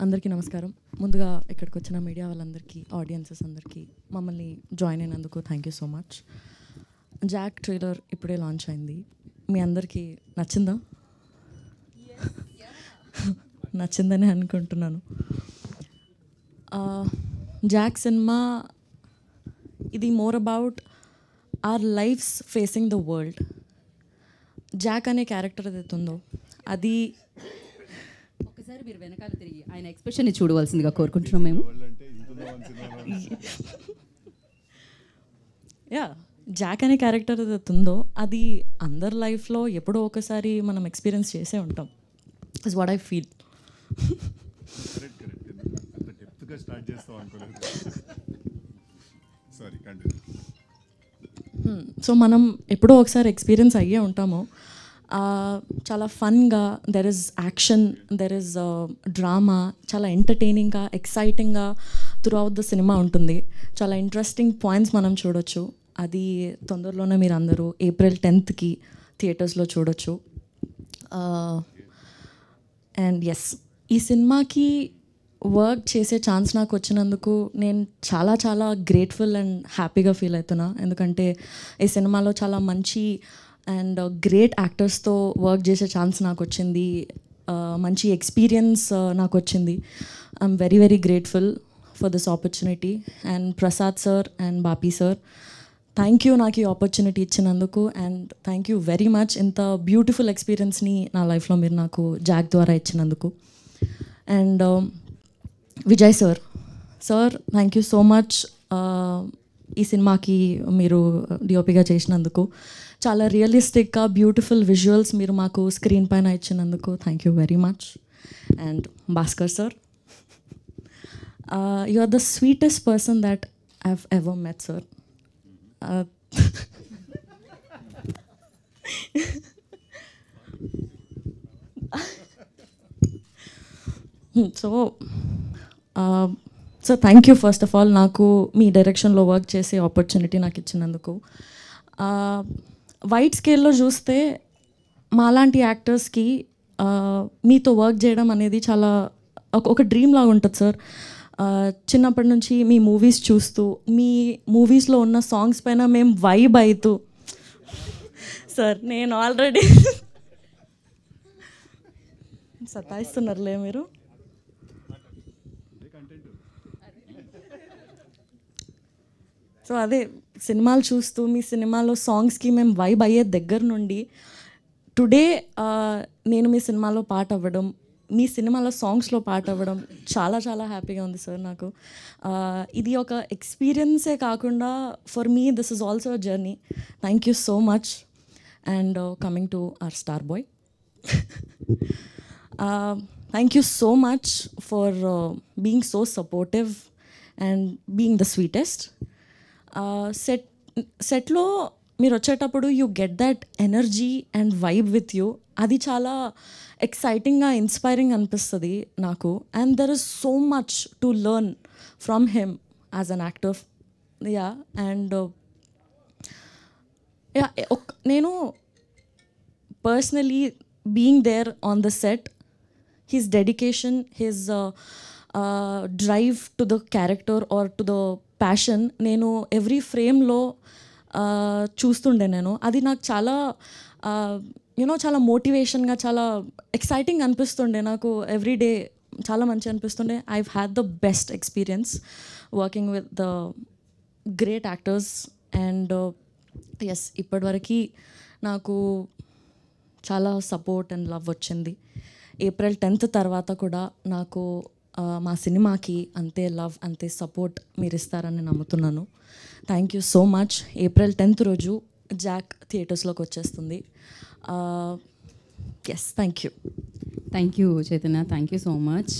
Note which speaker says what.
Speaker 1: అందరికీ నమస్కారం. ముందుగా ఇక్కడికి వచ్చిన మీడియా వాళ్ళందరికీ, ఆడియన్సెస్ అందరికీ మమ్మల్ని జాయిన్ అయినందుకు thank you so much. Jack trailer ఇప్పుడే లాంచ్ అయింది. మీ అందరికీ నచ్చిందా? నచ్చిందని అనుకుంటున్నాను. జాక్ సినిమా ఇది more about our lives facing the world. Jack అనే క్యారెక్టర్ ఏదైతే ఉందో అది
Speaker 2: ఒకసారి మీరు వెనకాల తిరిగి ఆయన ఎక్స్ప్రెషన్ని చూడవలసిందిగా కోరుకుంటున్నాం మేము.
Speaker 1: యా, జాక్ అనే క్యారెక్టర్ ఏదైతే ఉందో అది అందరి లైఫ్లో ఎప్పుడో ఒకసారి మనం ఎక్స్పీరియన్స్ చేసే ఉంటాం. Is what I feel. So మనం ఎప్పుడో ఒకసారి ఎక్స్పీరియన్స్ అయ్యే ఉంటాము. చాలా ఫన్గా, there is action, there is drama, చాలా ఎంటర్టైనింగ్గా, ఎక్సైటింగ్గా త్రూ అవుట్ ద సినిమా ఉంటుంది. చాలా ఇంట్రెస్టింగ్ పాయింట్స్ మనం చూడొచ్చు. అది తొందరలోనే మీరు అందరూ April 10th థియేటర్స్లో చూడొచ్చు. అండ్ ఎస్, ఈ సినిమాకి వర్క్ చేసే ఛాన్స్ నాకు వచ్చినందుకు నేను చాలా చాలా గ్రేట్ఫుల్ అండ్ హ్యాపీగా ఫీల్ అవుతున్నా. ఎందుకంటే ఈ సినిమాలో చాలా మంచి అండ్ గ్రేట్ యాక్టర్స్తో వర్క్ చేసే ఛాన్స్ నాకు వచ్చింది. మంచి ఎక్స్పీరియన్స్ నాకు వచ్చింది. I'm very very grateful for this opportunity. And Prasad sir and Bapi sir, thank you నాకు ఈ ఆపర్చునిటీ ఇచ్చినందుకు. And thank you very much ఇంత బ్యూటిఫుల్ ఎక్స్పీరియన్స్ని నా లైఫ్లో మీరు నాకు జాక్ ద్వారా ఇచ్చినందుకు. And Vijay sir, thank you so much ఈ సినిమాకి మీరు డిఓపిగా చేసినందుకు. చాలా రియలిస్టిక్గా బ్యూటిఫుల్ విజువల్స్ మీరు మాకు స్క్రీన్ పైన ఇచ్చినందుకు thank you very much. And Bhaskar sir, you are the sweetest person that I have ever met sir. So thank you first of all నాకు మీ డైరెక్షన్లో వర్క్ చేసే ఆపర్చునిటీ నాకు ఇచ్చినందుకు. వైడ్ స్కేల్లో చూస్తే మాలాంటి యాక్టర్స్కి మీతో వర్క్ చేయడం అనేది చాలా ఒక డ్రీమ్ లాగా ఉంటుంది సార్. చిన్నప్పటి నుంచి మీ మూవీస్ చూస్తూ, మీ మూవీస్లో ఉన్న సాంగ్స్ పైన మేము వైబ్ అవుతూ, సార్ నేను ఆల్రెడీ సతాయిస్తున్నారులే మీరు. సో అదే సినిమాలు చూస్తూ మీ సినిమాలో సాంగ్స్కి మేము వైబ్ అయ్యే దగ్గర నుండి టుడే నేను మీ సినిమాలో పాట అవ్వడం, మీ సినిమాలో సాంగ్స్లో పాట అవ్వడం చాలా చాలా హ్యాపీగా ఉంది సార్ నాకు. ఇది ఒక ఎక్స్పీరియన్సే కాకుండా for me this is also a journey. Thank you so much. And coming to our star boy, thank you so much for being so supportive and being the sweetest. సెట్లో మీరు వచ్చేటప్పుడు you get that energy and vibe with you. అది చాలా ఎక్సైటింగ్గా, inspiring అనిపిస్తుంది నాకు. And there is so much to learn from him as an actor. Yeah, and yeah, నేను personally being there on the set, his dedication, his drive to the character or to the passion, నేను every ఫ్రేమ్లో చూస్తుండే. నేను అది నాకు చాలా చాలా మోటివేషన్గా, చాలా ఎక్సైటింగ్ అనిపిస్తుండే నాకు. ఎవ్రీ డే చాలా మంచి అనిపిస్తుండే. I've had the best experience working with the great actors. And yes, ఇప్పటివరకు నాకు చాలా సపోర్ట్ అండ్ లవ్ వచ్చింది. April 10th తర్వాత కూడా నాకు మా సినిమాకి అంతే లవ్, అంతే సపోర్ట్ మీరు ఇస్తారని నమ్ముతున్నాను. Thank you so much. April 10th రోజు జాక్ థియేటర్స్లోకి వచ్చేస్తుంది. Yes, thank you
Speaker 2: Chaitanya, thank you so much.